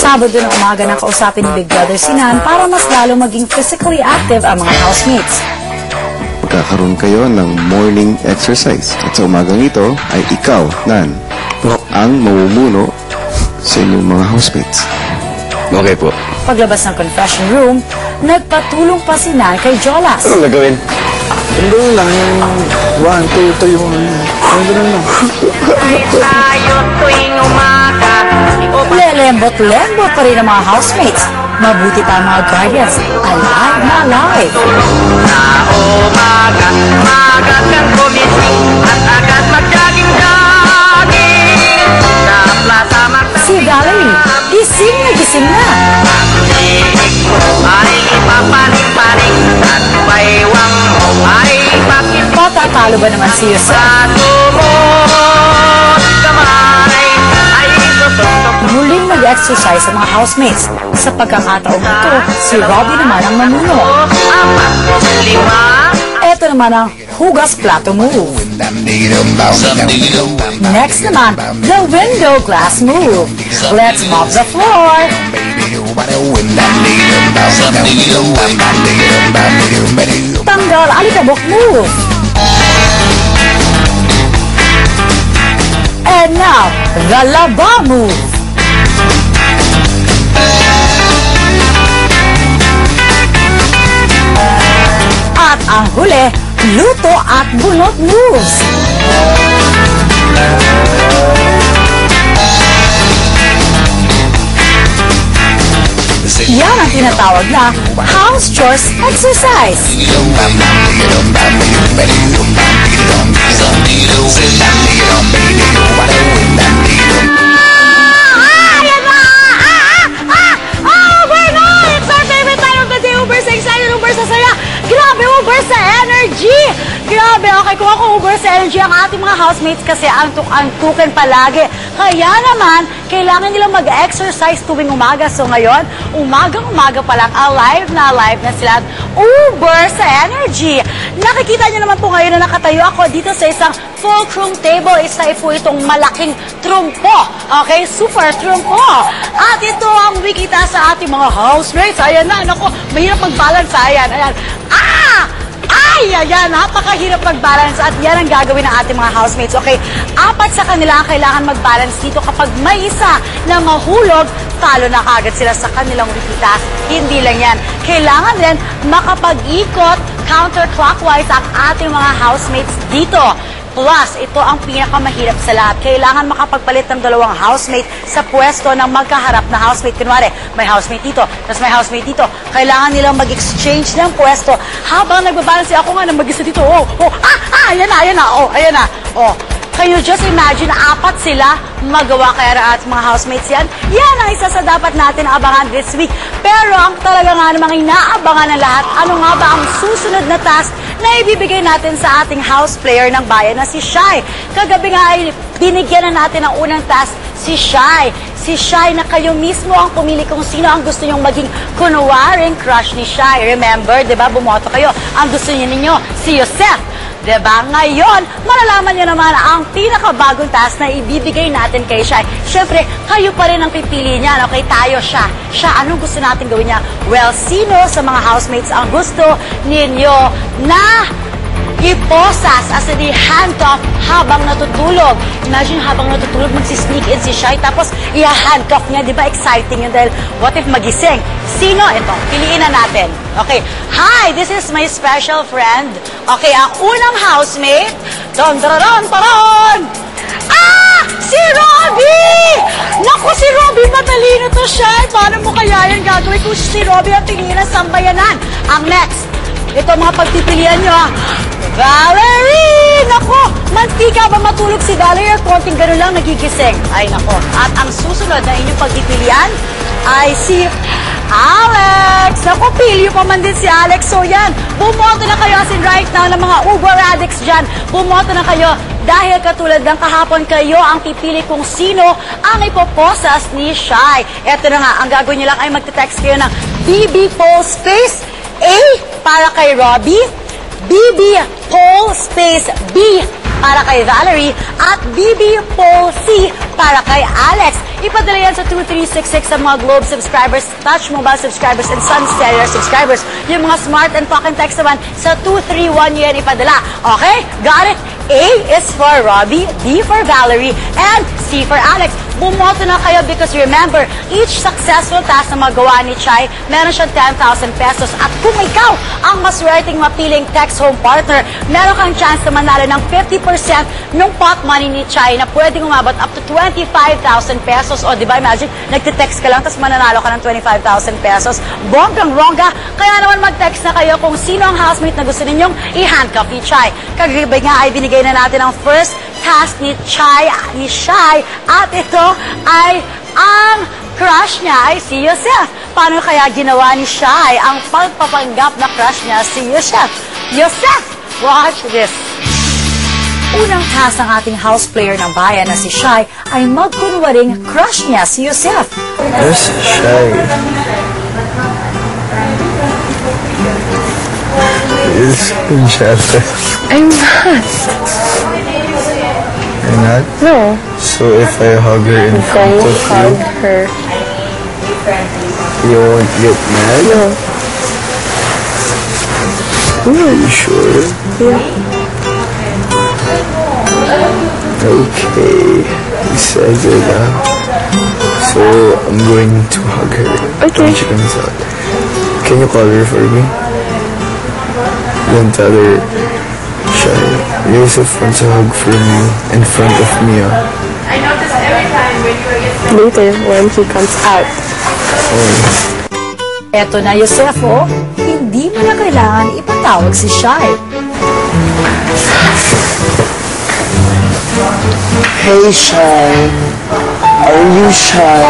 Sabado ng umaga nang kausapin ni Big Brother si Nan para mas lalo maging physically active ang mga housemates. Magkakaroon kayo ng morning exercise. At sa umagang ito ay ikaw, Nan, ang mamumuno sa inyong mga housemates. Okay po. Paglabas ng confession room, nagpatulong pa si Nan kay Jolas. Anong gagawin? Ganoon lang yung 1, 2, 3, yung ganoon lang. Tayo tuwing umaga. Lelembot-lembot pa rin ang mga housemates. Mabuti pa ang mga guardians. Alive na alive. Na umaga, magat kang gumising at agad mag-jogging-jogging. Sa plaza Si Valerie, gising na gising na. ay ipapaling-paling at baywang ay bakit Patatalo ba naman si Yusef? sa tumot kamay ay tutok. Muling mag-exercise sa mga housemates. Sa pagkakataong ito, si Robbie naman ang namuno. 4, 5, Ito naman ang hugas plato move. Next naman, the window glass move. Let's mop the floor. Tanggal alikabok move. And now, the laba move. At ang huli, luto at bunot moves. Yan ang tinatawag na house chores exercise. Uber sa energy! Grabe, okay, kung ako uber sa energy ang ating mga housemates kasi ang tukan palagi. Kaya naman, kailangan nilang mag-exercise tuwing umaga. So ngayon, umagang-umaga pa lang, alive na sila at uber sa energy. Nakikita niyo naman po ngayon na nakatayo ako dito sa isang fulcrum table. Isa po itong malaking trumpo. Okay, super trumpo. At ito ang wikita sa ating mga housemates. Ayan na, naku, mahirap mag-balance. Ayan. Ayan, napakahirap mag-balance at yan ang gagawin ng ating mga housemates. Okay, 4 sa kanila ang kailangan mag-balance dito. Kapag may isa na mahulog, talo na kagad sila sa kanilang wikita. Hindi lang yan. Kailangan din makapag-ikot counterclockwise ang ating mga housemates dito. Plus, ito ang pinakamahirap sa lahat. Kailangan makapagpalit ng 2 housemate sa pwesto ng magkaharap na housemate. Kunwari, may housemate dito, tapos may housemate dito. Kailangan nilang mag-exchange ng pwesto habang nagbabalance. Ako nga na mag-isa dito. Ayan na. Can you just imagine, 4 sila magawa kaya ng ating mga housemates yan? Yan ang isa sa dapat natin abangan this week. Pero ang talaga nga namang inaabangan ng lahat, ano nga ba ang susunod na task na ibibigay natin sa ating house player ng bayan na si Shai. Kagabi nga ay binigyan na natin ang unang task si Shai. Si Shai na kayo mismo ang pumili kung sino ang gusto nyong maging kunwaring crush ni Shai. Remember, di ba, bumoto kayo. Ang gusto ninyo, si Yusef. Diba? Ngayon, malalaman nyo naman ang pinakabagong task na ibibigay natin kay Shai. Siyempre, kayo pa rin ang pipili niya. Okay, tayo siya. Anong gusto natin gawin niya? Well, sino sa mga housemates ang gusto ninyo na iposas as in handcuff habang natutulog? Imagine habang natutulog, magsisneak in si Shai, tapos i-handcuff niya. Di ba exciting yun? Dahil what if magising? Sino? Ito, piliin na natin. Okay. Hi, this is my special friend. Okay, ang unang housemate. Don-don-don-don! Si Robbie! Naku, si Robbie, matalino to siya. Paano mo kaya yan gagawin kung si Robbie ang piliin ng sambayanan? Ang next, ito mga pagpipilian nyo. Valerie! Naku, mantika ba matulog si Valerie at konting gano'n lang nagigising? Ay, naku. At ang susunod na inyong pagpipilian ay si Alex! Naku, pilyo pa man din si Alex. So yan, bumoto na kayo as in right now ng mga Uber addicts dyan. Bumoto na kayo dahil katulad ng kahapon kayo ang pipili kung sino ang ipoposas ni Shai. Eto na nga, ang gagawin nyo lang ay magte-text kayo ng BB Poll Space A para kay Robbie, BB Poll Space B para kay Valerie at BB Paul C para kay Alex. Ipadala yan sa 2366 sa mga Globe subscribers, Touch Mobile subscribers, and Sun Stereo subscribers. Yung mga smart and talk and text naman sa 231 yan ipadala. Okay? Got it? A is for Robbie, D for Valerie, and C for Alex. Bumoto na kayo because remember, each successful task na magawa ni Chai, meron siyang 10,000 pesos. At kung ikaw ang maswerteng mapiling text home partner, meron kang chance na manalo ng 50% ng pot money ni Chai na pwedeng umabot up to 25,000 pesos. O, di ba, imagine, nagtitext ka lang, tapos mananalo ka ng 25,000 pesos. Bonggang-bongga. Kaya naman mag-text na kayo kung sino ang housemate na gusto ninyong i-handcuff ni Chai. Kagibay nga ay binigay na natin ang first task ni Chai, ni Shai, at ito ay ang crush niya ay si Yosef. Paano kaya ginawa ni Shai ang pagpapanggap na crush niya si Yosef? Yosef, watch this. Unang task ng ating house player ng bayan na si Shai ay magkunwaring crush niya si Yosef. Yes, Shai. Is Yosef. I'm not. You're not? No. So if I hug her in front Go of hug her. you won't get mad? No. Are you sure? Yeah. Okay. You said it, So I'm going to hug her Okay. when she comes out. Can you call her for me? Then tell her, Shai, Yosef wants a hug from you in front of me. Later, when he comes out. Eto na, Yosef, oh. Hindi mo na kailangan ipatawag si Shai. Hey, Shai. Are you shy?